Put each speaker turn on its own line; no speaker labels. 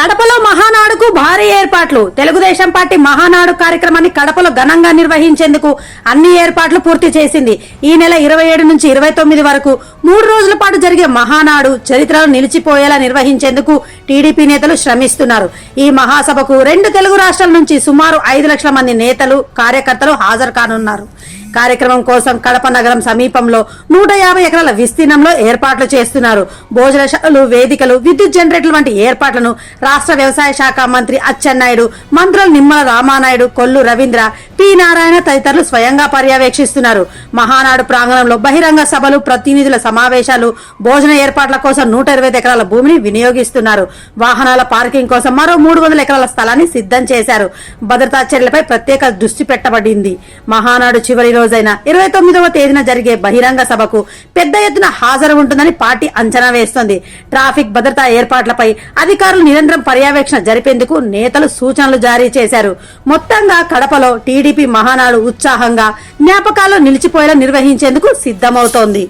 కడపలో మహానాడుకు భారీ ఏర్పాట్లు. తెలుగుదేశం పార్టీ మహానాడు కార్యక్రమాన్ని కడపలో ఘనంగా నిర్వహించేందుకు అన్ని ఏర్పాట్లు పూర్తి చేసింది. ఈ నెల 27 నుంచి 29 వరకు 3 రోజుల పాటు జరిగే మహానాడు చరిత్రలో నిలిచిపోయేలా నిర్వహించేందుకు టీడీపీ నేతలు శ్రమిస్తున్నారు. ఈ మహాసభకు 2 తెలుగు రాష్ట్రాల నుంచి సుమారు 5 లక్షల మంది నేతలు, కార్యకర్తలు హాజరు కానున్నారు. కార్యక్రమం కోసం కడప నగరం సమీపంలో 150 ఎకరాల విస్తీర్ణంలో ఏర్పాట్లు చేస్తున్నారు. భోజనశాలలు, వేదికలు, విద్యుత్ జనరేటర్లు వంటి ఏర్పాట్లను రాష్ట్ర వ్యవసాయ శాఖ మంత్రి అచ్చెన్నాయుడు, మంత్రులు నిమ్మల రామానాయుడు, కొల్లు రవీంద్ర, పి నారాయణ తదితరులు స్వయంగా పర్యవేక్షిస్తున్నారు. మహానాడు ప్రాంగణంలో బహిరంగ సభలు, ప్రతినిధుల సమావేశాలు, భోజన ఏర్పాట్ల కోసం 125 ఎకరాల భూమిని వినియోగిస్తున్నారు. వాహనాల పార్కింగ్ కోసం మరో 300 ఎకరాల స్థలాన్ని సిద్ధం చేశారు. భద్రతా చర్యలపై ప్రత్యేక దృష్టి పెట్టబడింది. మహానాడు చివరి రోజైన 29వ తేదీన జరిగే బహిరంగ సభకు పెద్ద ఎత్తున హాజరు ఉంటుందని పార్టీ అంచనా వేస్తోంది. ట్రాఫిక్ భద్రతా ఏర్పాట్లపై అధికారులు నిరంతరం పర్యవేక్షణ జరిపేందుకు నేతలు సూచనలు జారీ చేశారు. మొత్తంగా కడపలో టీడీపీ మహానాడు ఉత్సాహంగా జ్ఞాపకాల్లో నిలిచిపోయేలా నిర్వహించేందుకు సిద్ధమవుతోంది.